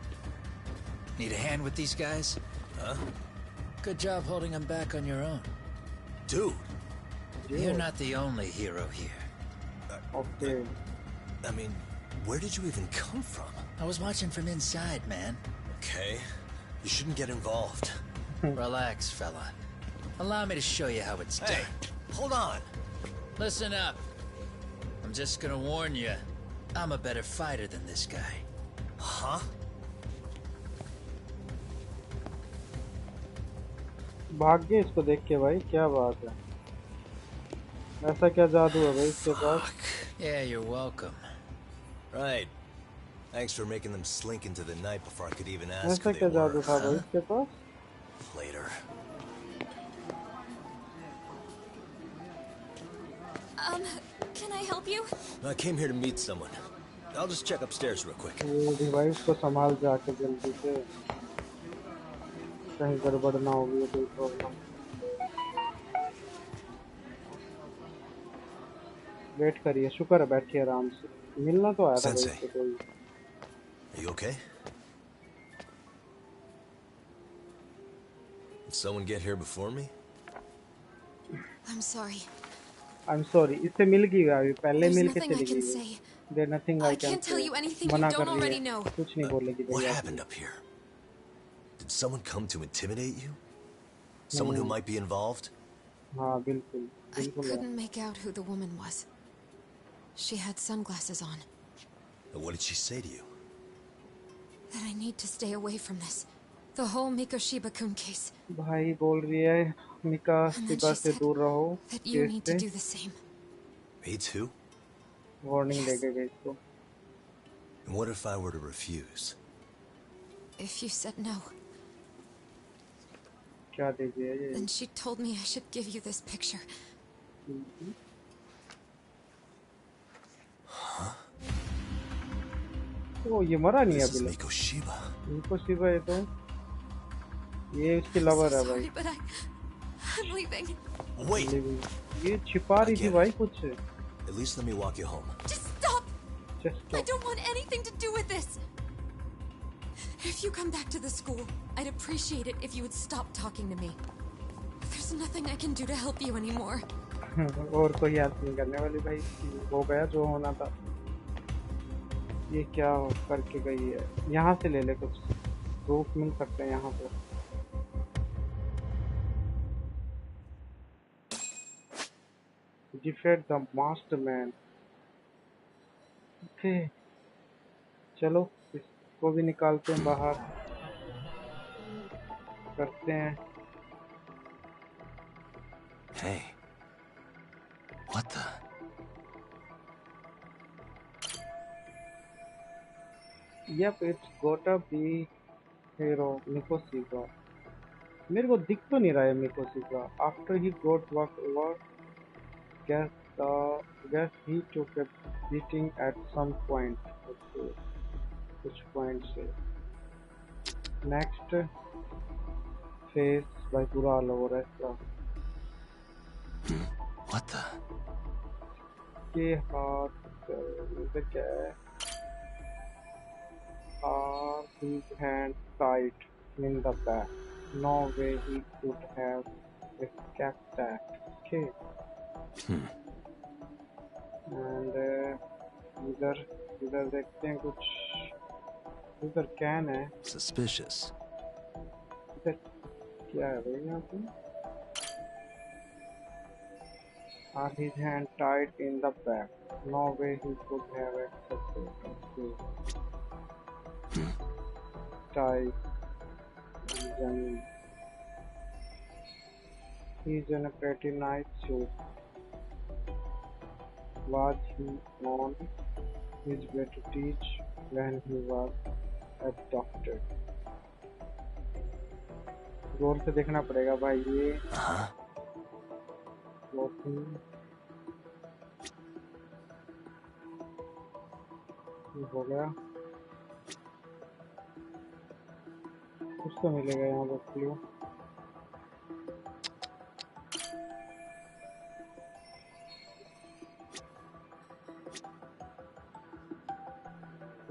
Need a hand with these guys? Huh? Good job holding them back on your own. Dude. You're not the only hero here. Okay. I mean, where did you even come from? I was watching from inside, man. Okay. You shouldn't get involved. Relax, fella. Allow me to show you how it's Hey, done. hold on. Listen up. I'm just gonna warn you. I'm a better fighter than this guy. Huh? भाग गए इसको देख के भाई, क्या बात है? ऐसा क्या जादू है भाई इसके पास? Yeah, you're welcome. Right. Thanks for making them slink into the night before I could even ask ऐसा who क्या they जादू were. था भाई Huh? इसके पास? Later. Can I help you? I came here to meet someone. I'll just check upstairs real quick. ये device को संभाल जाके जल्दी से, कहीं गड़बड़ ना होगी कोई प्रॉब्लम। वेट करिए, शुक्र है बैठिए आराम से। मिलना तो आया था भाई इससे कोई। Are you okay? Did someone get here before me? I'm sorry. I'm sorry. इससे मिल गई अभी, पहले There's मिल के nothing I चली can गई। say. There's nothing I I can can't tell say. you anything you मना don't कर already रही है, know. कुछ नहीं बोलेगी What भैया। happened up here? Did someone come to intimidate you? Someone who might be involved? हाँ बिल्कुल I बिल्कुल। couldn't make out who the woman was. She had sunglasses on. And what did she say to you? That I need to stay away from this. The whole Mikoshiba-kun case. भाई बोल रही है Mika And then Shiba she से said दूर रहो that you केस need to से do the same. Me too? Warning Yes. देके गई इसको And what if I were to refuse? If you said no, क्या देगी ये then she told me I should give you this picture. तो ये मरा नहीं This अभी is लग Miko Shiba. इनको शिबा ये तो ये उसकी I'm लवर so है sorry, भाई but I'm leaving. Wait! ये छिपा रही थी भाई कुछ At least let me walk you home. Just stop! Just I don't want anything to do with this. If you come back to the school, I'd appreciate it if you would stop talking to me. There's nothing I can do to help you anymore. और कोई help नहीं करने वाली भाई हो गया जो होना था ये क्या करके गई है यहाँ से ले ले कुछ प्रूफ मिल सकते हैं यहाँ पे डिफेट द मास्टरमैन ओके चलो इसको भी निकालते हैं बाहर करते हैं Hey. What the? Yep, it's gotta be hero Mikoshiba. मेरे को दिख तो नहीं रहा है Mikoshiba. After he got walked over, guess he took a beating at some point. Okay, which point से? Next face by बुरा हाल हो रहा है इसका. What the? के हाथ इधर क्या है? Are his hands tied in the back? No way he could have escaped that. Okay. And इधर इधर देखते हैं कुछ इधर कैन है. Suspicious. इधर क्या है भाई यहाँ पे? Are his hands tied in the back? No way he could have accessed it. Tie. He's in a pretty nice suit. Was he on his way to teach when he was abducted? गौर से देखना पड़ेगा भाई ये हो गया कुछ तो मिलेगा यहाँ पर क्लू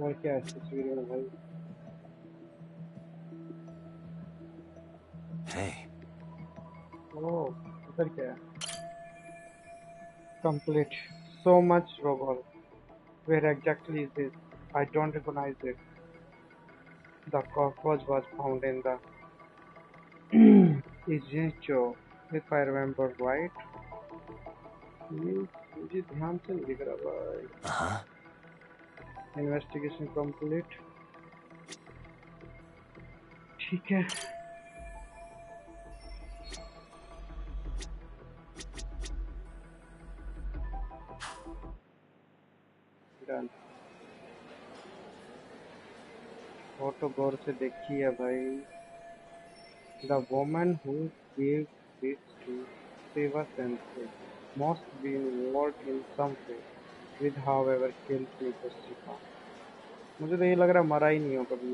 और क्या है इस तस्वीर में भाई Hey. ओह इधर क्या है complete so much rubble where exactly is this I don't recognize it the cockroach was found in the Izincho if I remember right ये मुझे ध्यान से नहीं दिख रहा भाई investigation complete ठीक है डन फोटो गौर से देखी है भाई the woman who gave this to Seva Sensei must be involved in some way with however killed Mikoshiba मुझे तो ये लग रहा मरा ही नहीं हो कभी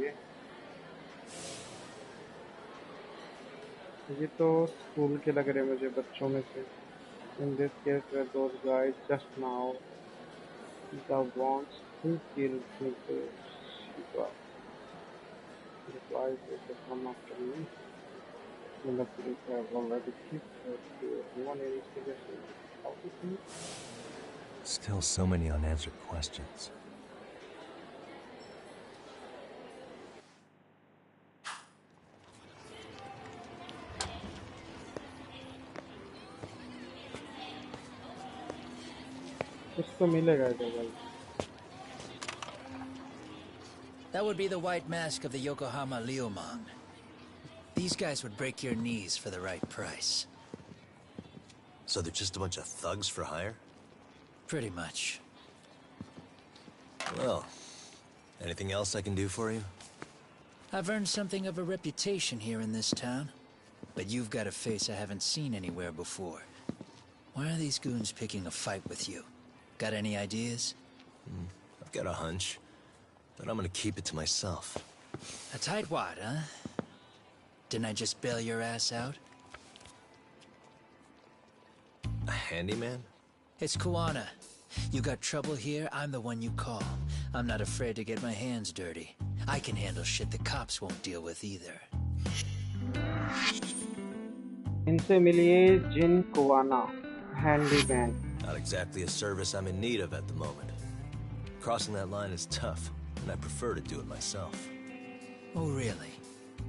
ये तो स्कूल के लग रहे मुझे बच्चों में से in this case were those guys just now the ones who killed Mikoshiba replies to come after me when the police have already kicked one investigation out of me Still so many unanswered questions. कुछ तो मिलेगा इधर भाई That would be the white mask of the Yokohama Liumang. These guys would break your knees for the right price. So they're just a bunch of thugs for hire? Pretty much. Well, anything else I can do for you? I've earned something of a reputation here in this town. But you've got a face I haven't seen anywhere before. Why are these goons picking a fight with you? Got any ideas? I've got a hunch, but I'm gonna keep it to myself. A tightwad, huh? Didn't I just bail your ass out? A handyman? It's Kuwana. You got trouble here, I'm the one you call. I'm not afraid to get my hands dirty. I can handle shit the cops won't deal with either. इनसे मिलिए जिन Kuvana, handyman. Not exactly a service I'm in need of at the moment. Crossing that line is tough, and I prefer to do it myself. Oh, really?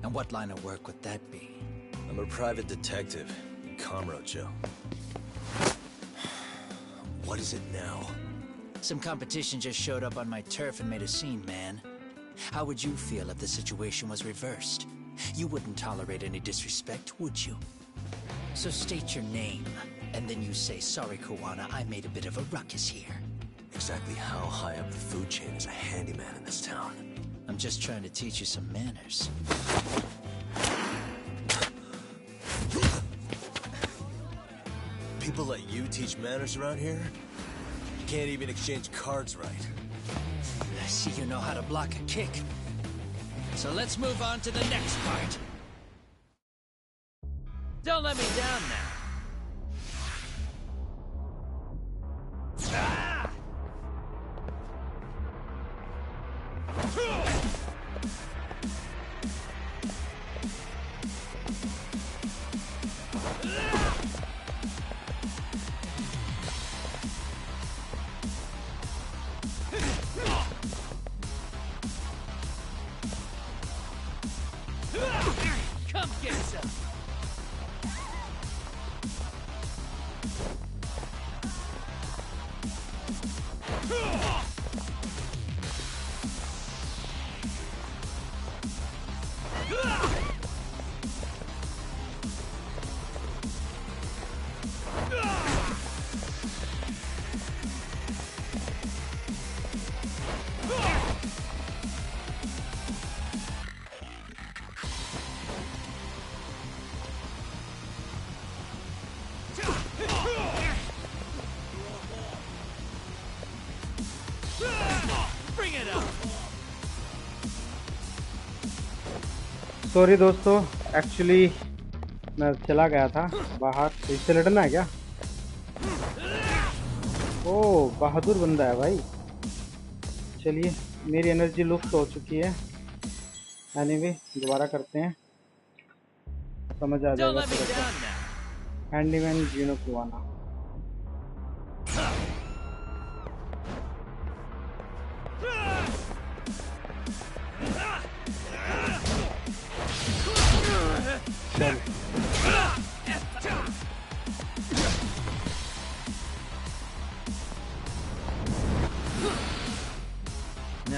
And what line of work would that be? I'm a private detective in Kamurocho. What is it now? Some competition just showed up on my turf and made a scene, man. How would you feel if the situation was reversed? You wouldn't tolerate any disrespect, would you? So state your name, and then you say, sorry, Kuwana, I made a bit of a ruckus here. Exactly how high up the food chain is a handyman in this town? I'm just trying to teach you some manners. People let you teach manners around here? You can't even exchange cards right. I see you know how to block a kick. So let's move on to the next part. Don't let me down now. Ah! Come get some. Bring it up. Sorry दोस्तों, actually मैं चला गया था बाहर। इससे लड़ना है क्या? ओह, बहादुर बंदा है भाई। चलिए, मेरी एनर्जी लुप्त हो चुकी है। एनीवे, दोबारा करते हैं, समझ आ जाएगा। हैंडीमैन जीनो कुवाना। चल,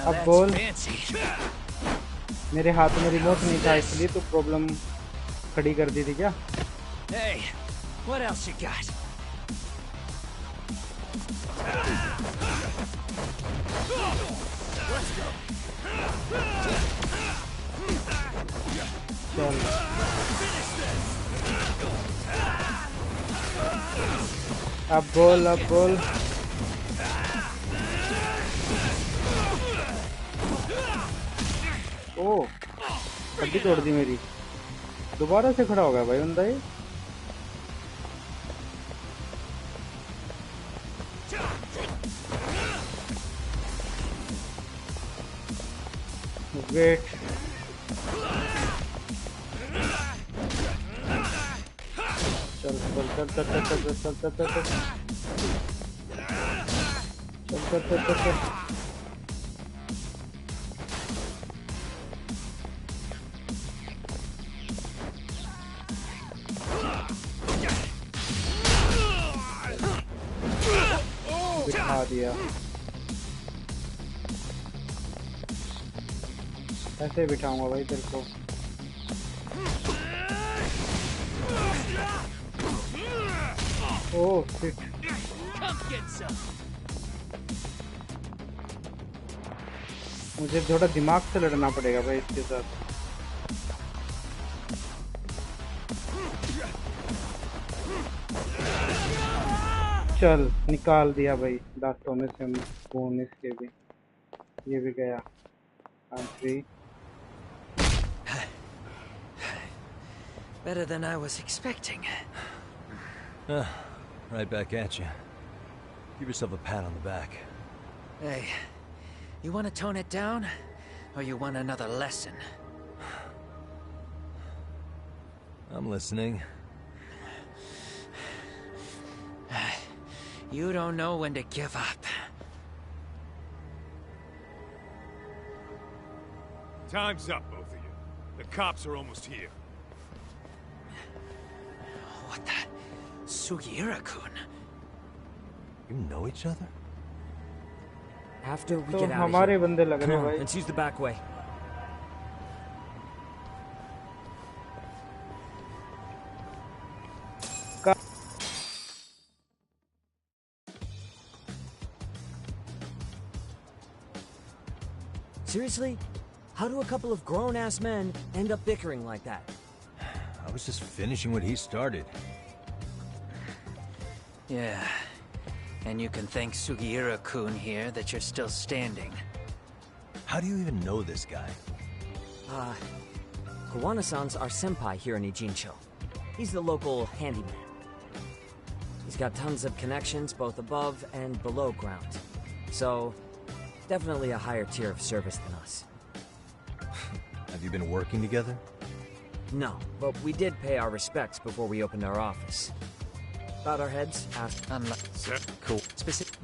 अब बोल। मेरे हाथ में रिमोट नहीं था, इसलिए तो प्रॉब्लम खड़ी कर दी थी क्या? Hey, what else you got? चल, अब बोल, अब बोल। ओह, हड्डी तोड़ दी मेरी। दोबारा से खड़ा हो गया भाई बंदा ये। वेट, चल चल चल चल चल चल चल चल चल चल चल चल चल चल। बिठा दिया। ऐसे बिठाऊंगा भाई तेरे को। Oh shit. Come get some. मुझे थोड़ा दिमाग से लड़ना पड़ेगा भाई इसके साथ। चल निकाल दिया भाई दांतों में से खून इसके भी। ये भी गया। I'm free. Better than I was expecting. Right back at you. Give yourself a pat on the back. Hey, you want to tone it down? Or you want another lesson? I'm listening. You don't know when to give up. Time's up, both of you. The cops are almost here. What the? Sugiura-kun? You know each other? After we तो get out of हमारे here, बंदे लग come रहे on, भाई। let's use the back way. Seriously? How do a couple of grown-ass men end up bickering like that? I was just finishing what he started. Yeah. And you can thank Sugiura-kun here that you're still standing. How do you even know this guy? Kawana-san's our senpai here in Ijincho. He's the local handyman. He's got tons of connections both above and below ground. So, definitely a higher tier of service than us. Have you been working together? No, but we did pay our respects before we opened our office. Bowed our heads, asked... Cool. Specific...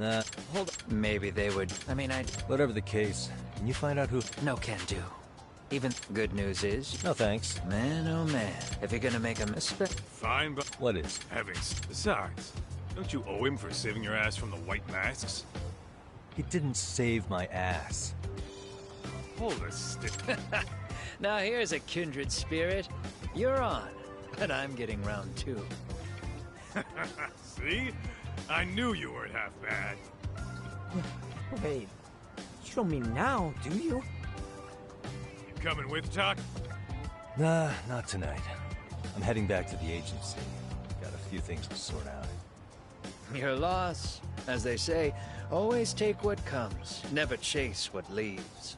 Hold on. Maybe they would... I mean, Whatever the case, can you find out who... No can do. Even good news is... No thanks. Man, oh man. If you're gonna make a mistake... Fine, but... What is? Besides, don't you owe him for saving your ass from the white masks? He didn't save my ass. Hold a stick. Now here's a kindred spirit. You're on, but I'm getting round two. See? I knew you weren't half bad. Wait, you don't mean now, do you? You coming with, Doc? Nah, not tonight. I'm heading back to the agency. Got a few things to sort out. Your loss, as they say, always take what comes, never chase what leaves.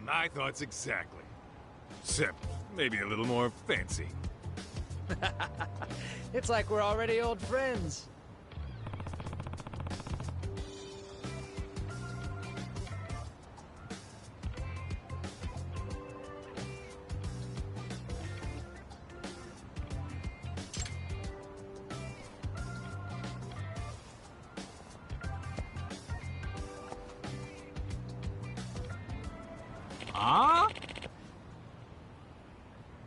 My thoughts exactly. Except maybe a little more fancy. It's like we're already old friends. Ah!